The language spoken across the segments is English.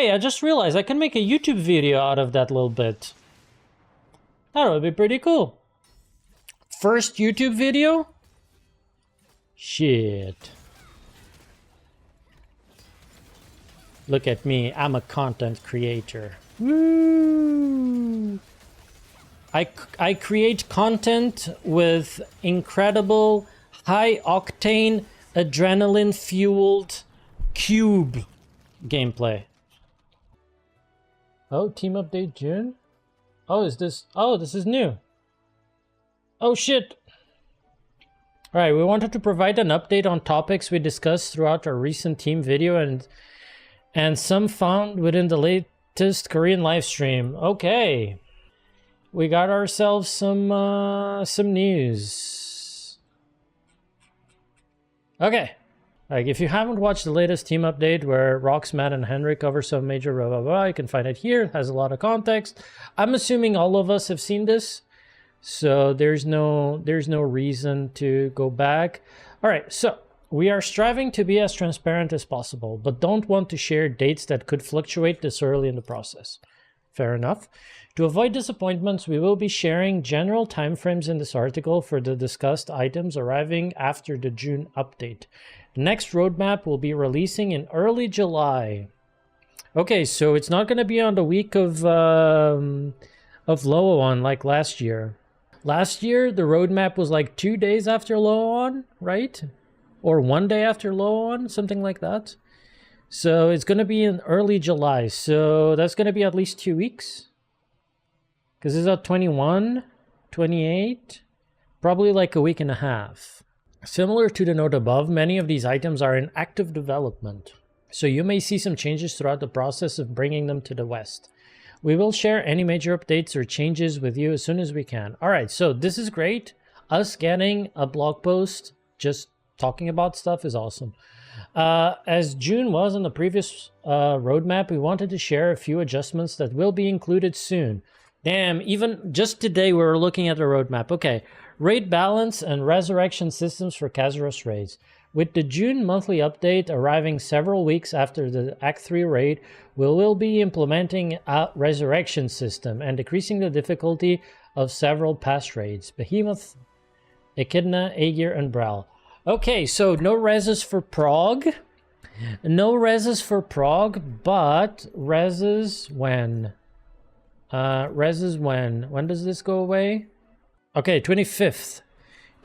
hey, I just realized I can make a YouTube video out of that little bit. That would be pretty cool. First YouTube video? Shit. Look at me, I'm a content creator. Woo! I create content with incredible, high-octane, adrenaline-fueled cube gameplay. Oh, team update June? Oh, this is new. Oh, shit. All right, we wanted to provide an update on topics we discussed throughout our recent team video and some found within the latest Korean live stream. Okay. We got ourselves some news. Okay. Like, if you haven't watched the latest team update where Rox, Matt, and Henry cover some major blah, blah, blah, you can find it here. It has a lot of context. I'm assuming all of us have seen this, so there's no reason to go back. All right, so we are striving to be as transparent as possible, but don't want to share dates that could fluctuate this early in the process. Fair enough. To avoid disappointments, we will be sharing general timeframes in this article for the discussed items arriving after the June update. The next roadmap will be releasing in early July. Okay, so it's not going to be on the week of Loa-on like last year. Last year, the roadmap was like 2 days after Loa-on, right? Or 1 day after Loa-on, something like that. So it's going to be in early July. So that's going to be at least 2 weeks. Because it's at 21, 28, probably like a week and a half. Similar to the note above, many of these items are in active development. So you may see some changes throughout the process of bringing them to the West. We will share any major updates or changes with you as soon as we can. All right, so this is great. Us getting a blog post just talking about stuff is awesome. As June was on the previous roadmap, we wanted to share a few adjustments that will be included soon. Damn, even just today we were looking at the roadmap. Okay, raid balance and resurrection systems for Kazuros raids. With the June monthly update arriving several weeks after the Act 3 raid, we will be implementing a resurrection system and decreasing the difficulty of several past raids. Behemoth, Echidna, Aegir, and Brawl. Okay, so no reses for Prague. No reses for Prague, but reses when? Reses when? When does this go away? Okay, 25th.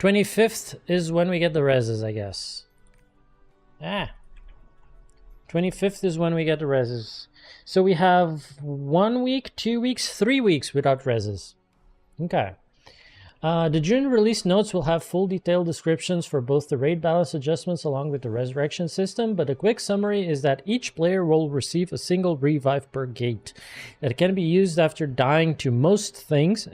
25th is when we get the reses, I guess. 25th is when we get the reses. So we have 1 week, 2 weeks, 3 weeks without reses. Okay. The June release notes will have full detailed descriptions for both the raid balance adjustments along with the resurrection system, but a quick summary is that each player will receive a single revive per gate that can be used after dying to most things,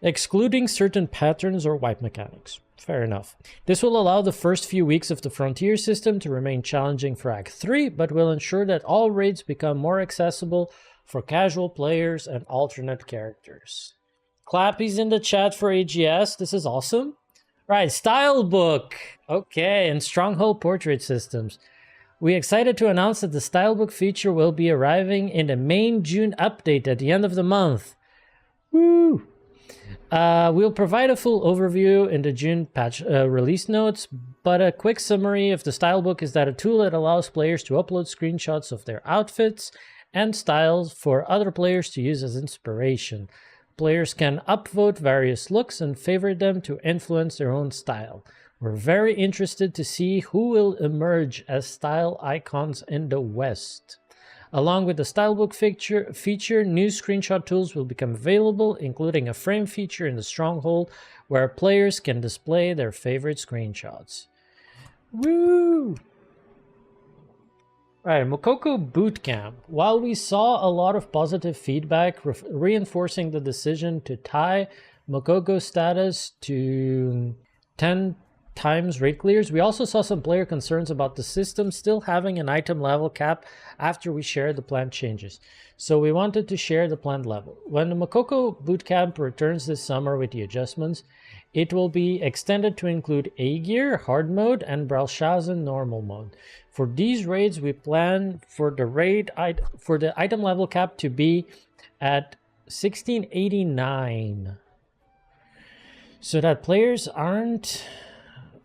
excluding certain patterns or wipe mechanics. Fair enough. This will allow the first few weeks of the Frontier system to remain challenging for Act 3, but will ensure that all raids become more accessible for casual players and alternate characters. Clappy's in the chat for AGS. This is awesome. Right, style book. Okay, and stronghold portrait systems. We're excited to announce that the style book feature will be arriving in the main June update at the end of the month. Woo! We'll provide a full overview in the June patch release notes, but a quick summary of the style book is that a tool that allows players to upload screenshots of their outfits and styles for other players to use as inspiration. Players can upvote various looks and favorite them to influence their own style. We're very interested to see who will emerge as style icons in the West. Along with the stylebook feature, new screenshot tools will become available, including a frame feature in the Stronghold where players can display their favorite screenshots. Woo! All right, Mokoko Bootcamp. While we saw a lot of positive feedback reinforcing the decision to tie Mokoko status to 10 times raid clears, we also saw some player concerns about the system still having an item level cap after we shared the planned changes. So we wanted to share the planned level. When the Mokoko Bootcamp returns this summer with the adjustments, it will be extended to include Aegir, Hard Mode, and Brelshazen Normal Mode. For these raids, we plan for the item level cap to be at 1689, so that players aren't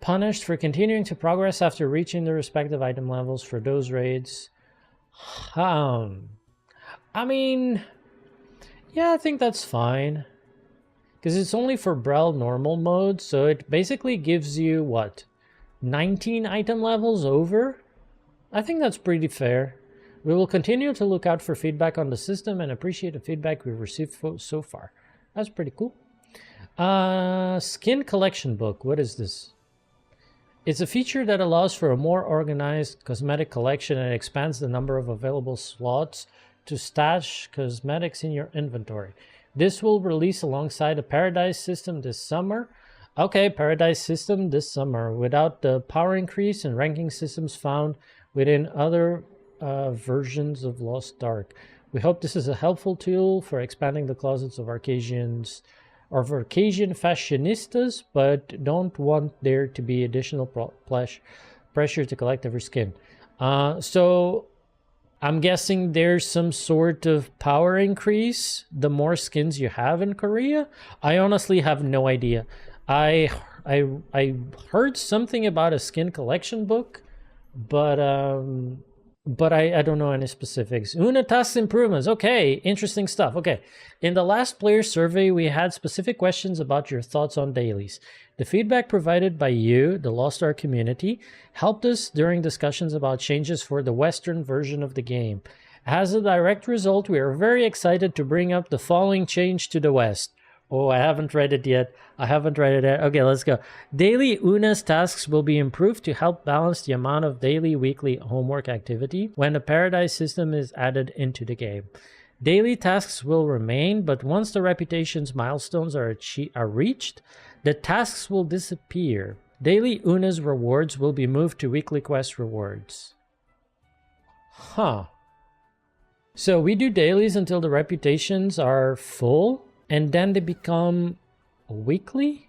punished for continuing to progress after reaching their respective item levels for those raids. I mean, yeah, I think that's fine. Because it's only for Brawl normal mode, so it basically gives you, what, 19 item levels over? I think that's pretty fair. We will continue to look out for feedback on the system and appreciate the feedback we've received so far. That's pretty cool. Skin collection book. What is this? It's a feature that allows for a more organized cosmetic collection and expands the number of available slots to stash cosmetics in your inventory. This will release alongside a Paradise system this summer. Okay, Paradise system this summer, without the power increase and ranking systems found within other versions of Lost Ark. We hope this is a helpful tool for expanding the closets of Arcasian fashionistas, but don't want there to be additional pressure to collect every skin. So I'm guessing there's some sort of power increase the more skins you have in Korea. I honestly have no idea. I heard something about a skin collection book, but I don't know any specifics. Una tasks improvements. Okay, interesting stuff. Okay, in the last player survey, we had specific questions about your thoughts on dailies. The feedback provided by you, the Lost Ark community, helped us during discussions about changes for the Western version of the game. As a direct result, we are very excited to bring up the following change to the West. Oh, I haven't read it yet. Okay, let's go. Daily Una's tasks will be improved to help balance the amount of daily, weekly homework activity when the Paradise system is added into the game. Daily tasks will remain, but once the reputation's milestones are reached, the tasks will disappear. Daily Una's rewards will be moved to weekly quest rewards. Huh. So we do dailies until the reputations are full, and then they become weekly?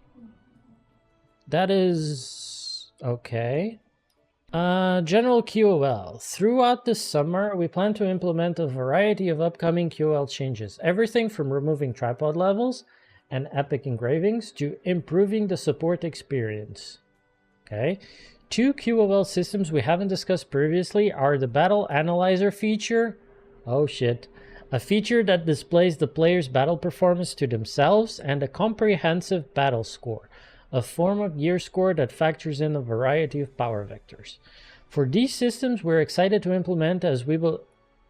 That is okay. General QOL. Throughout the summer, we plan to implement a variety of upcoming QOL changes. Everything from removing tripod levels and epic engravings to improving the support experience. Okay. 2 QOL systems we haven't discussed previously are the Battle Analyzer feature. Oh shit. A feature that displays the player's battle performance to themselves, and a comprehensive battle score, a form of gear score that factors in a variety of power vectors. For these systems, we're excited to implement as we will...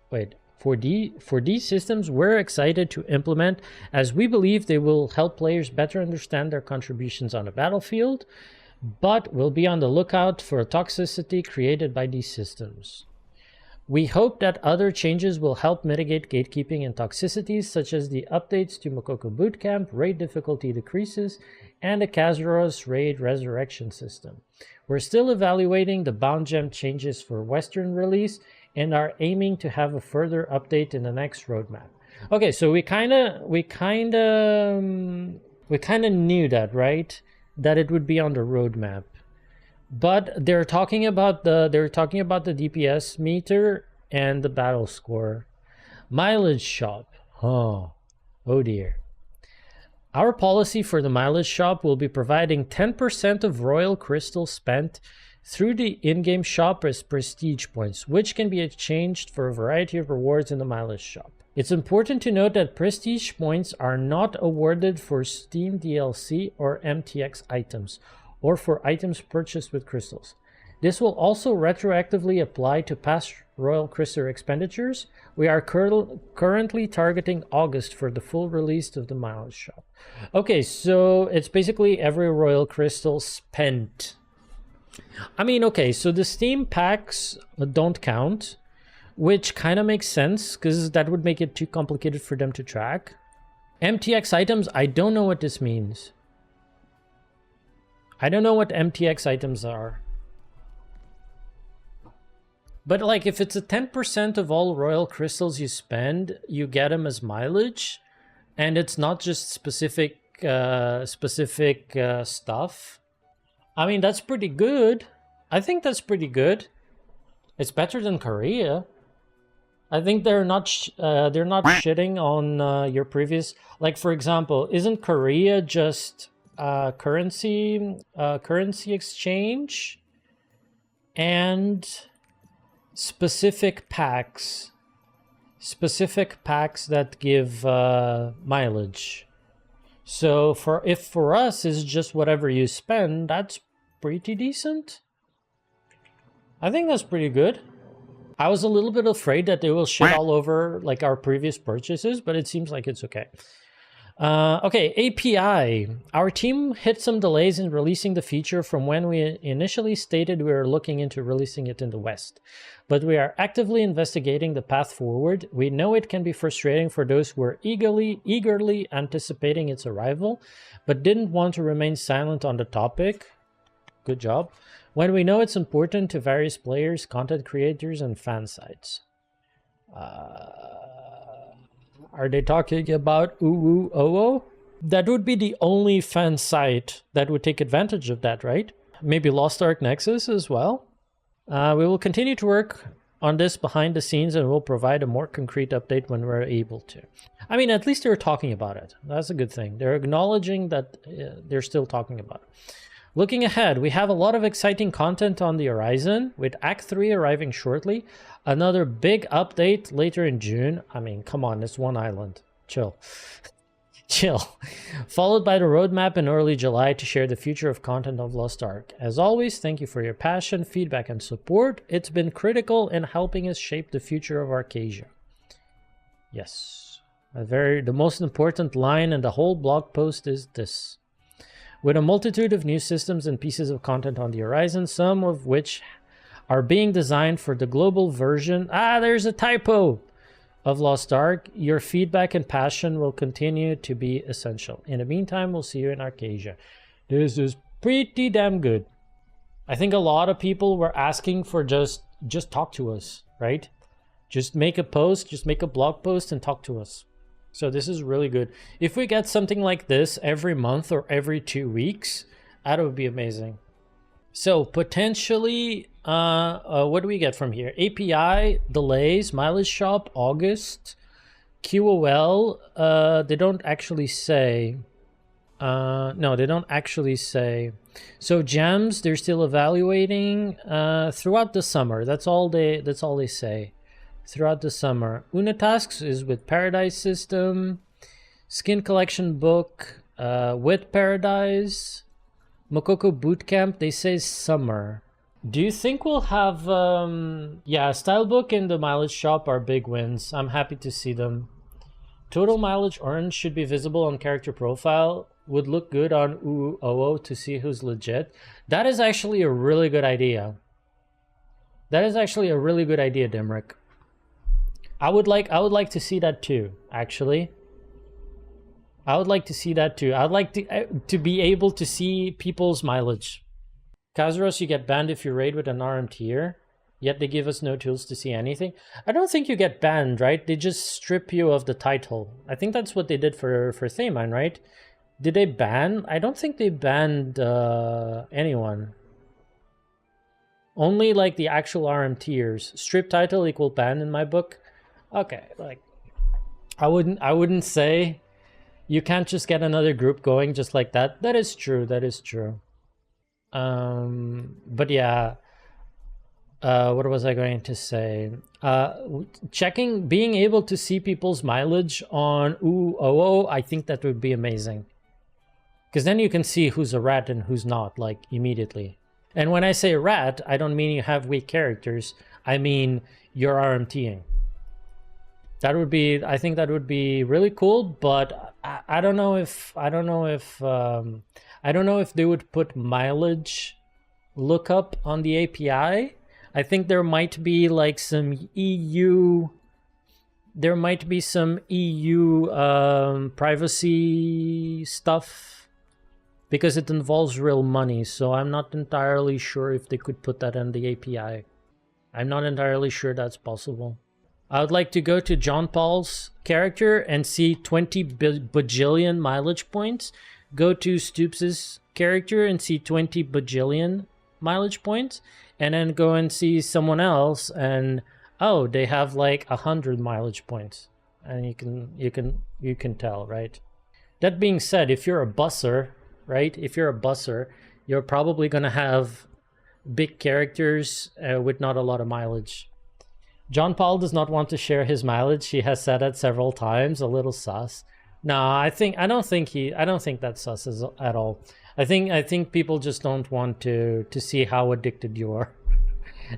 Wait. For these systems, we're excited to implement as we believe they will help players better understand their contributions on the battlefield, but we'll be on the lookout for toxicity created by these systems. We hope that other changes will help mitigate gatekeeping and toxicities, such as the updates to Mokoko Bootcamp, raid difficulty decreases, and the Kazuro's raid resurrection system. We're still evaluating the Bound Gem changes for Western release and are aiming to have a further update in the next roadmap. Okay, so we kind of knew that, right? That it would be on the roadmap. But they're talking about the DPS meter and the battle score. Mileage shop. Oh dear. Our policy for the mileage shop will be providing 10% of royal crystals spent through the in-game shop as prestige points, which can be exchanged for a variety of rewards in the mileage shop. It's important to note that prestige points are not awarded for Steam DLC or MTX items, or for items purchased with crystals. This will also retroactively apply to past Royal Crystal expenditures. We are currently targeting August for the full release of the mileage shop. Okay, so it's basically every Royal Crystal spent. I mean, okay, so the Steam packs don't count, which kind of makes sense, because that would make it too complicated for them to track. MTX items, I don't know what this means. I don't know what MTX items are. But like, if it's a 10% of all royal crystals you spend, you get them as mileage, and it's not just specific stuff. I mean, that's pretty good. I think that's pretty good. It's better than Korea. I think they're not shitting on your previous, like, for example, isn't Korea just currency exchange and specific packs that give mileage. So for us it's just whatever you spend, that's pretty decent. I think that's pretty good. I was a little bit afraid that they will shit all over like our previous purchases, but it seems like it's okay. Okay, API. Our team hit some delays in releasing the feature from when we initially stated we were looking into releasing it in the West. But we are actively investigating the path forward. We know it can be frustrating for those who are eagerly anticipating its arrival, but didn't want to remain silent on the topic. Good job. When we know it's important to various players, content creators, and fan sites. Are they talking about OO? That would be the only fan site that would take advantage of that, right? Maybe Lost Ark Nexus as well? We will continue to work on this behind the scenes and will provide a more concrete update when we're able to. I mean, at least they're talking about it. That's a good thing. They're acknowledging that they're still talking about it. Looking ahead, we have a lot of exciting content on the horizon, with Act 3 arriving shortly. Another big update later in June. I mean, come on, it's one island. Chill. Chill. Followed by the roadmap in early July to share the future of content of Lost Ark. As always, thank you for your passion, feedback, and support. It's been critical in helping us shape the future of Arcasia. Yes. The most important line in the whole blog post is this. With a multitude of new systems and pieces of content on the horizon, some of which are being designed for the global version. There's a typo of Lost Ark. Your feedback and passion will continue to be essential. In the meantime, we'll see you in Arcasia. This is pretty damn good. I think a lot of people were asking for just talk to us, right? Just make a post, just make a blog post and talk to us. So this is really good. If we get something like this every month or every 2 weeks, that would be amazing. So potentially, what do we get from here? API, delays, mileage shop, August, QOL, they don't actually say. No, they don't actually say. So gems, they're still evaluating throughout the summer. That's all they say. Throughout the summer. Unatasks is with Paradise System. Skin Collection Book with Paradise. Mokoko Bootcamp, they say summer. Do you think we'll have... yeah, Stylebook and the Mileage Shop are big wins. I'm happy to see them. Total mileage earned should be visible on character profile. Would look good on OO to see who's legit. That is actually a really good idea. That is actually a really good idea, Dimrick. I would like to see that too, actually. I would like to see that too. I'd like to be able to see people's mileage. Kazuros, you get banned if you raid with an RM tier, yet they give us no tools to see anything. I don't think you get banned, right? They just strip you of the title. I think that's what they did for Thamine, right? Did they ban? I don't think they banned anyone. Only like the actual RM tiers. Strip title equal ban in my book. Okay, like I wouldn't say you can't just get another group going just like that. That is true. That is true. But yeah, what was I going to say? Being able to see people's mileage on OO, I think that would be amazing. Because then you can see who's a rat and who's not, like, immediately. And when I say rat, I don't mean you have weak characters. I mean you're RMTing. That would be, I think that would be really cool, but I don't know if they would put mileage lookup on the API. I think there might be like some EU privacy stuff because it involves real money. So I'm not entirely sure if they could put that in the API. I'm not entirely sure that's possible. I would like to go to John Paul's character and see 20 bajillion mileage points. Go to Stoops' character and see 20 bajillion mileage points. and then go and see someone else and, oh, they have like 100 mileage points, and you can tell, right? That being said, if you're a busser, right? If you're a busser, you're probably gonna have big characters with not a lot of mileage. John Paul does not want to share his mileage. He has said that several times. A little sus. No, I don't think that's sus at all. I think people just don't want to see how addicted you are.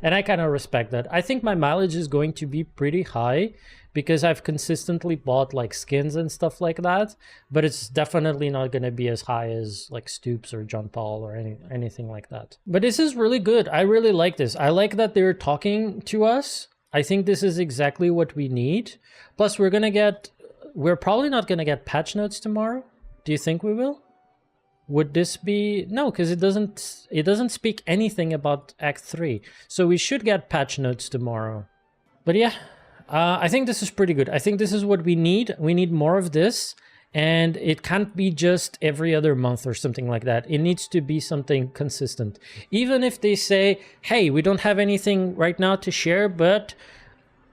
And I kind of respect that. I think my mileage is going to be pretty high because I've consistently bought like skins and stuff like that, but it's definitely not going to be as high as like Stoops or John Paul or anything like that. But this is really good. I really like this. I like that they're talking to us. I think this is exactly what we need. Plus, we're probably not going to get patch notes tomorrow. Do you think we will? Would this be... No, because it doesn't speak anything about Act 3. So we should get patch notes tomorrow. But yeah, I think this is pretty good. I think this is what we need. We need more of this. And it can't be just every other month or something like that. It needs to be something consistent. Even if they say, hey, we don't have anything right now to share, but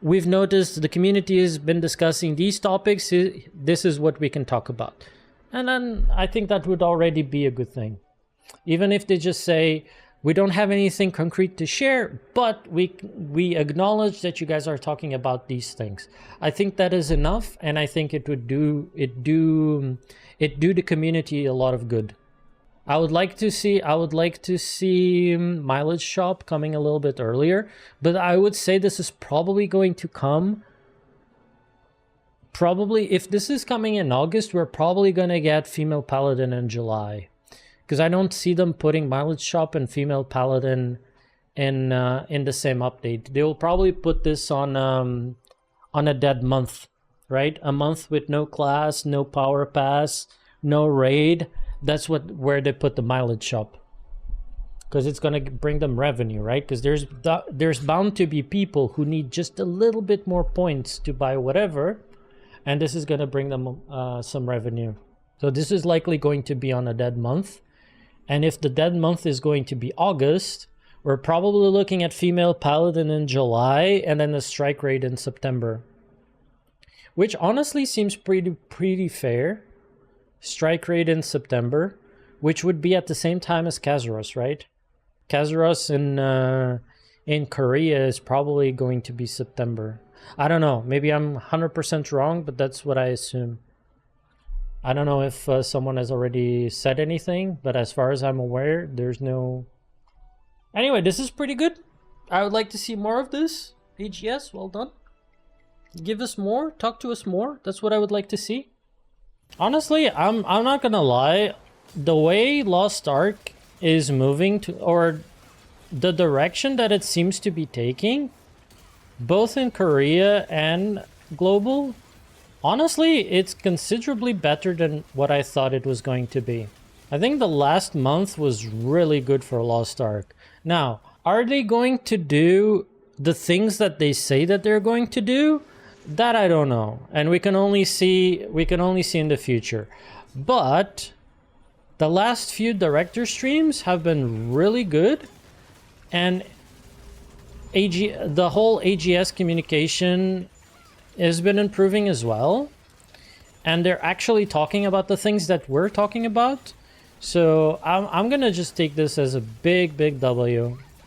we've noticed the community has been discussing these topics. This is what we can talk about. And then I think that would already be a good thing. Even if they just say, we don't have anything concrete to share, but we acknowledge that you guys are talking about these things. I think that is enough, and I think it would do the community a lot of good. I would like to see Mileage Shop coming a little bit earlier, but I would say this is probably going to come. Probably, if this is coming in August, we're probably gonna get Female Paladin in July, because I don't see them putting Mileage Shop and Female Paladin in the same update. They will probably put this on a dead month, right? A month with no class, no power pass, no raid. That's where they put the Mileage Shop, because it's gonna bring them revenue, right? Because there's bound to be people who need just a little bit more points to buy whatever. And this is going to bring them some revenue. So this is likely going to be on a dead month. And if the dead month is going to be August, we're probably looking at Female Paladin in July and then the strike rate in September. Which honestly seems pretty fair. Strike rate in September, which would be at the same time as Kazuros, right? Kazuros in Korea is probably going to be September. I don't know. Maybe I'm 100% wrong, but that's what I assume. I don't know if someone has already said anything, but as far as I'm aware, there's no... Anyway, this is pretty good. I would like to see more of this. AGS, well done. Give us more. Talk to us more. That's what I would like to see. Honestly, I'm not gonna lie. The way Lost Ark is moving to, or the direction that it seems to be taking, both in Korea and global, honestly, it's considerably better than what I thought it was going to be. I think the last month was really good for Lost Ark. Now, are they going to do the things that they say that they're going to do? That I don't know, and we can only see in the future. But the last few director streams have been really good, and the whole AGS communication has been improving as well, and they're actually talking about the things that we're talking about. So I'm gonna just take this as a big W.